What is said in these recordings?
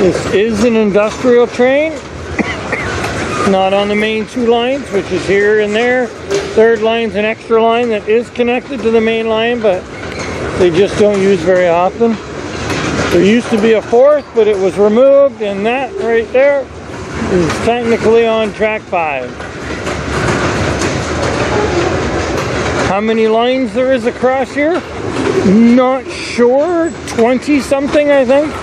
This is an industrial train, not on the main two lines, which is here and there. Third line's an extra line that is connected to the main line, but they just don't use very often. There used to be a fourth, but it was removed, and that right there is technically on track 5. How many lines there is across here? Not sure. 20 something, I think.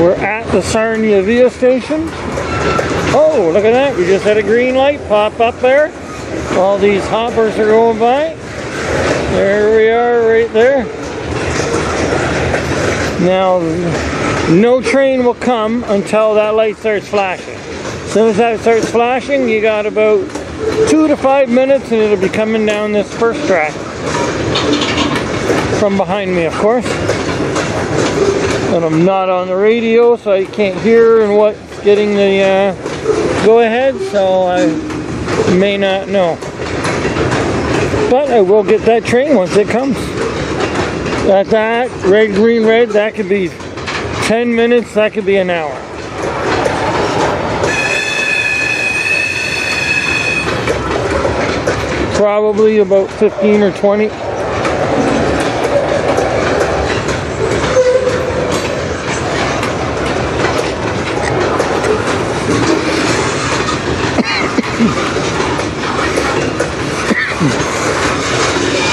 We're at the Sarnia via station. Oh, look at that. We just had a green light pop up there. All these hoppers are going by. There we are right there. Now, no train will come until that light starts flashing. As soon as that starts flashing, you got about 2 to 5 minutes and it'll be coming down this first track. From behind me, of course. And I'm not on the radio, so I can't hear and what's getting the go-ahead, so I may not know. But I will get that train once it comes. At that, red, green, red, that could be 10 minutes, that could be an hour. Probably about 15 or 20.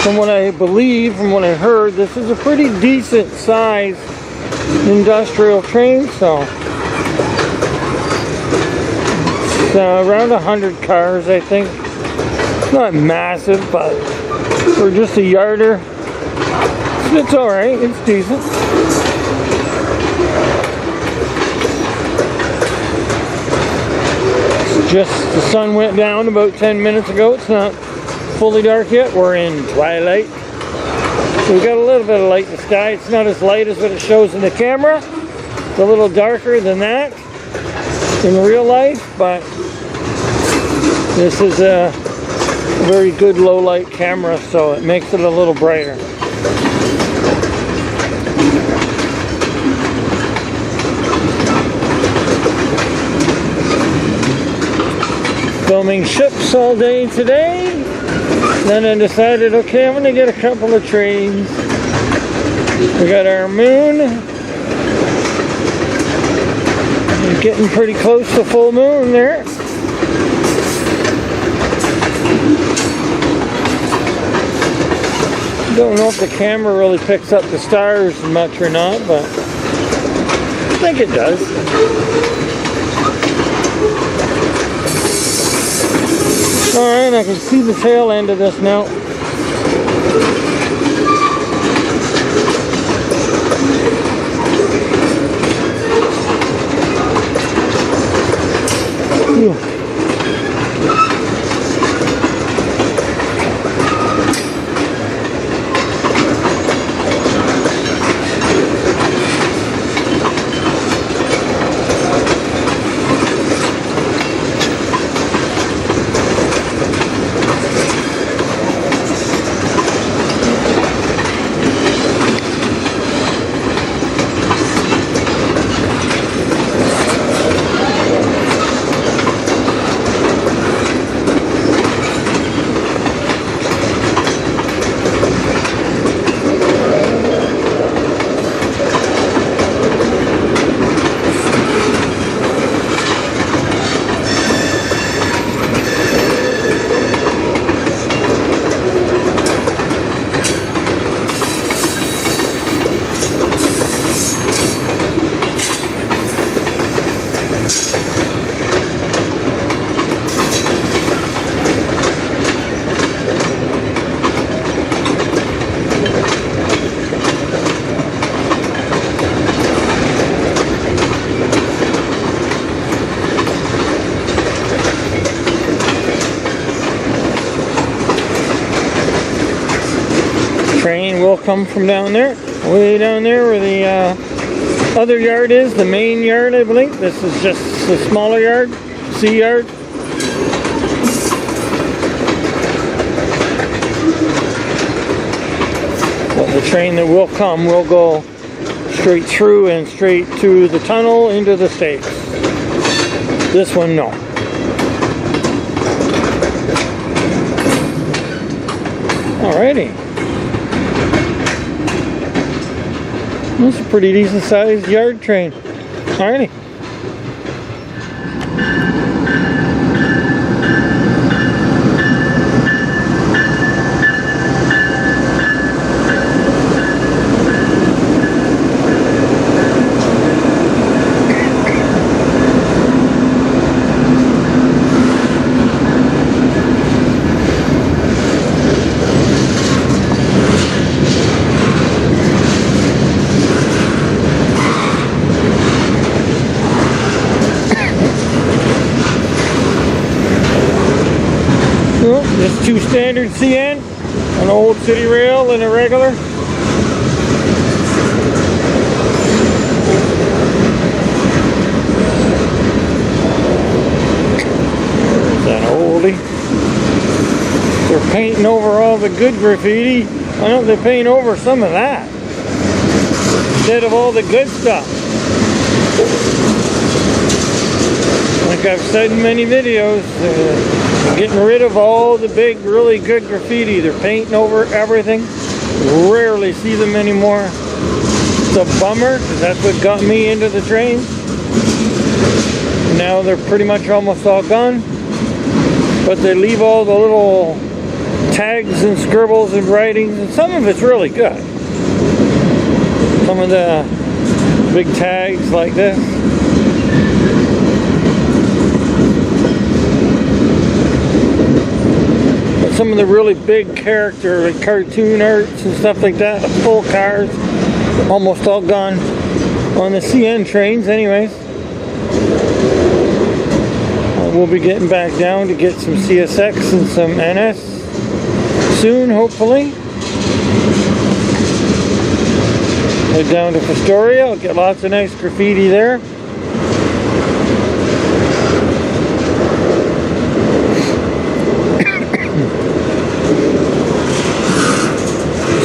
From what I believe, from what I heard, this is a pretty decent size industrial train, so it's around 100 cars, I think. It's not massive, but for just a yarder, it's alright, it's decent. It's just, the sun went down about 10 minutes ago. It's not fully dark yet. We're in twilight. So we've got a little bit of light in the sky. It's not as light as what it shows in the camera. It's a little darker than that in real life, but this is a very good low light camera, so it makes it a little brighter. Filming ships all day today. Then I decided, okay, I'm going to get a couple of trains. We got our moon. We're getting pretty close to full moon there. Don't know if the camera really picks up the stars much or not, but I think it does. Alright, I can see the tail end of this now. Train will come from down there, way down there where the other yard is, the main yard, I believe. This is just the smaller yard, C yard. The train that will come will go straight through and straight to the tunnel into the States. This one, no. Alrighty. That's a pretty decent sized yard train. Alrighty. Just two standard CN, an old city rail and a regular. There's an oldie. They're painting over all the good graffiti. Why don't they paint over some of that instead of all the good stuff? Like I've said in many videos, getting rid of all the big, really good graffiti. They're painting over everything. Rarely see them anymore. It's a bummer, because that's what got me into the trains. Now they're pretty much almost all gone. But they leave all the little tags and scribbles and writings, and some of it's really good. Some of the big tags like this. Some of the really big character, like cartoon arts and stuff like that, full cars, almost all gone on the CN trains anyways. We'll be getting back down to get some CSX and some NS soon, hopefully. Head down to Fostoria, I'll get lots of nice graffiti there.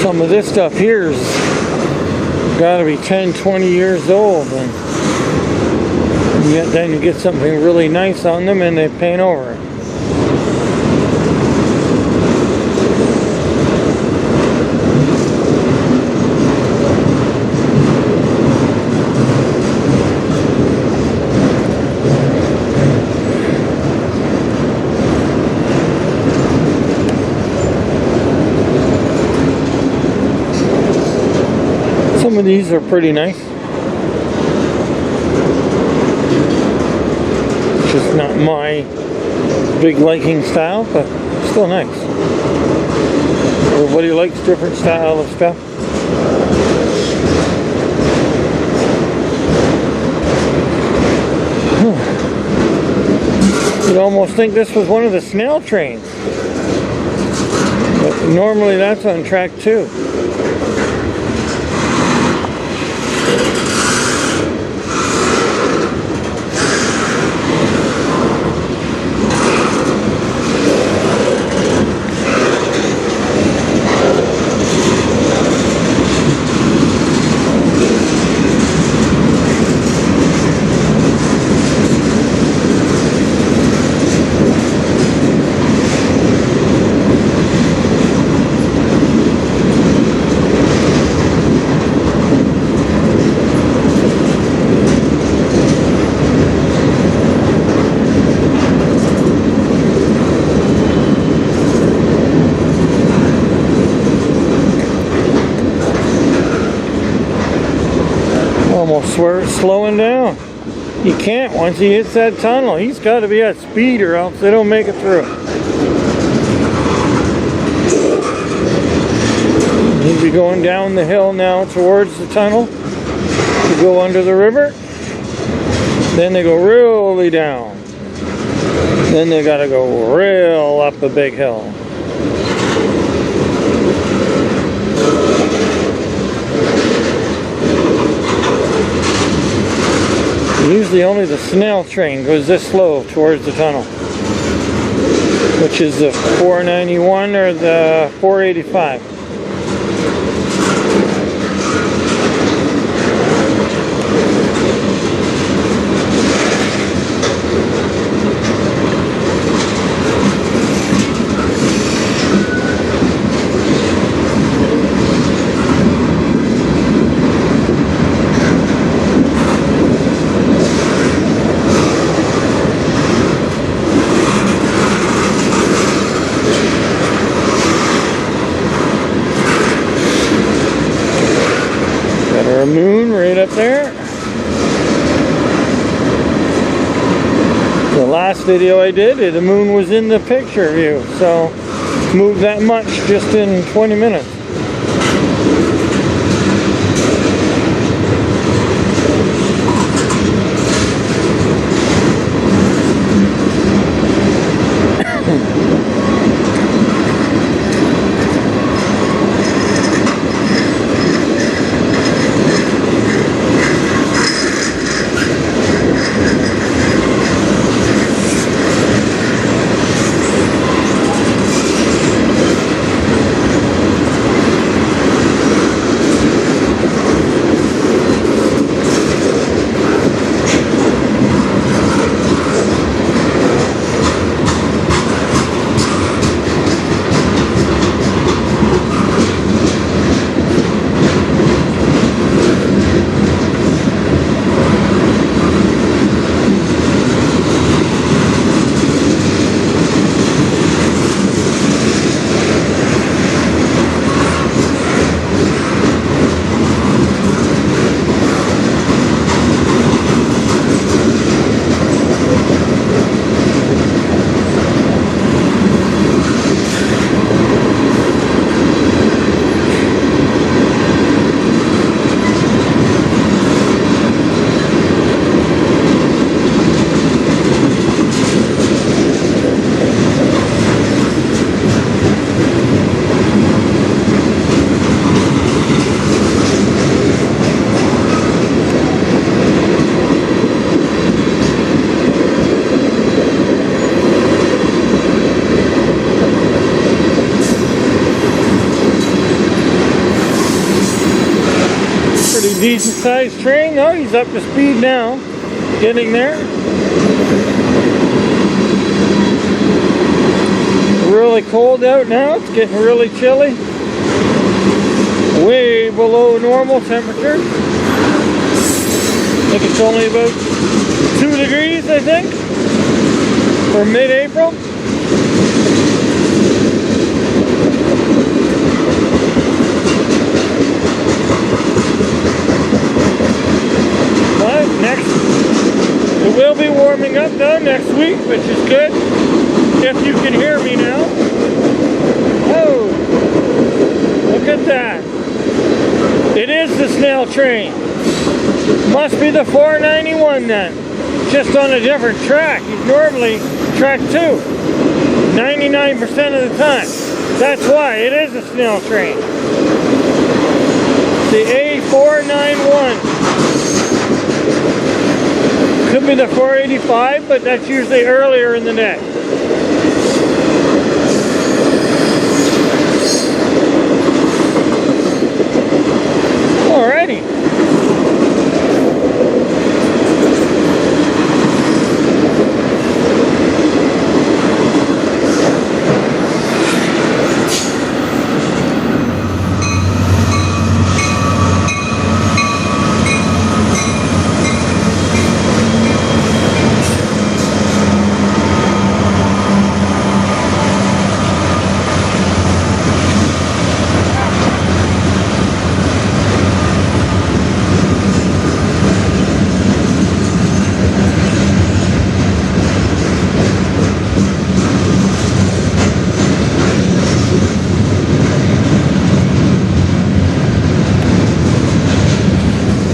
Some of this stuff here's got to be 10-20 years old, and yet then you get something really nice on them and they paint over it. Some of these are pretty nice. Just not my big liking style, but still nice. Everybody likes different style of stuff. You'd almost think this was one of the snail trains. But normally that's on track 2. Almost swear it's slowing down. He can't once he hits that tunnel. He's got to be at speed or else they don't make it through. He'll be going down the hill now towards the tunnel to go under the river. Then they go really down. Then they got to go real up a big hill. Usually only the snail train goes this slow towards the tunnel, which is the 491 or the 485. Our moon right up there. The last video I did, the moon was in the picture view, so moved that much just in 20 minutes. Decent sized train. Oh, he's up to speed now. Getting there. Really cold out now. It's getting really chilly. Way below normal temperature. I think it's only about 2 degrees, I think, for mid-April. Next, it will be warming up though next week, which is good. If you can hear me now. Oh, look at that. It is the snail train. Must be the 491 then. Just on a different track. He's normally track 2. 99% of the time. That's why it is a snail train. The A491. Could be the 485, but that's usually earlier in the day. Alrighty.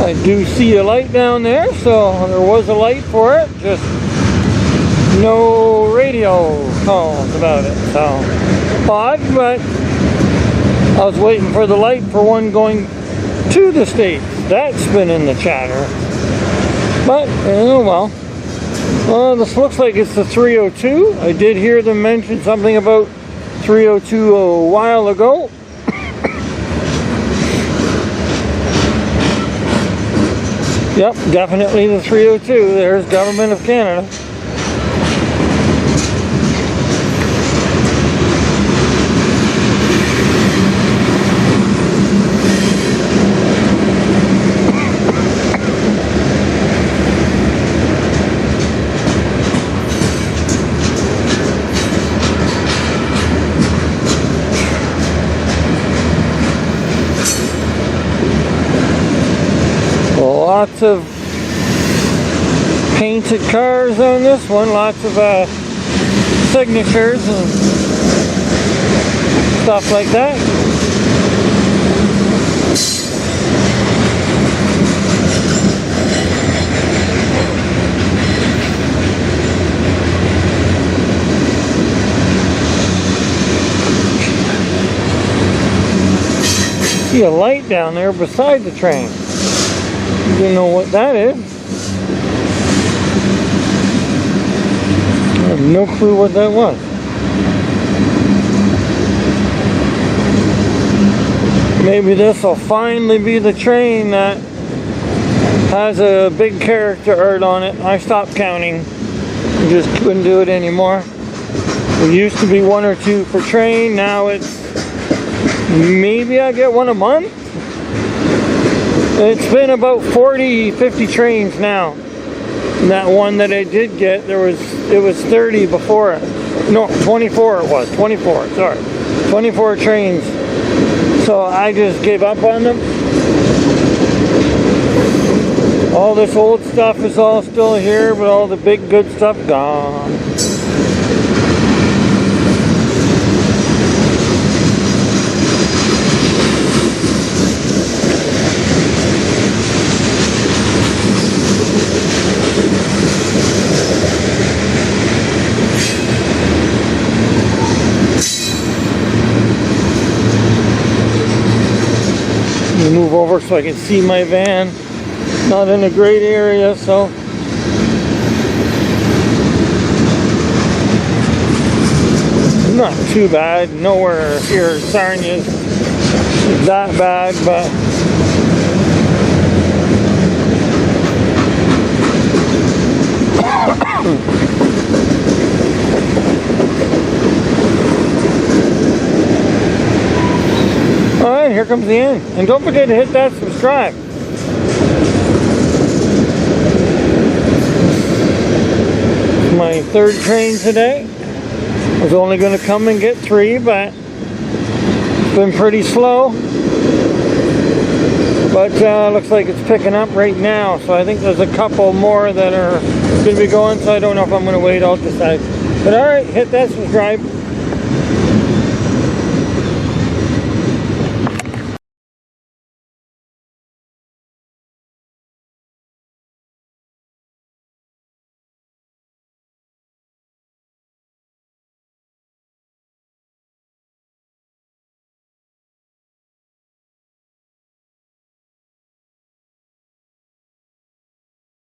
I do see a light down there, so there was a light for it, just no radio calls about it, so odd, but I was waiting for the light for one going to the States. That's been in the chatter, but oh well. Well, this looks like it's the 302. I did hear them mention something about 302 a while ago. Yep, definitely the 302. There's Government of Canada. lots of painted cars on this one, lots of signatures and stuff like that. See a light down there beside the train. You know what that is? I have no clue what that was. Maybe this will finally be the train that has a big character art on it. I stopped counting. I just couldn't do it anymore. It used to be 1 or 2 per train. Now it's maybe I get 1 a month. It's been about 40, 50 trains now. And that one that I did get, it was 30 before it. No, 24 it was. 24, sorry. 24 trains. So I just gave up on them. All this old stuff is all still here, but all the big good stuff gone. Move over so I can see my van. Not in a great area, so not too bad. Nowhere here in Sarnia is that bad, but alright, here comes the end. And don't forget to hit that subscribe. My 3rd train today. I was only going to come and get 3, but it's been pretty slow. But looks like it's picking up right now. So I think there's a couple more that are going to be going. So I don't know if I'm going to wait. I'll decide. But alright, hit that subscribe.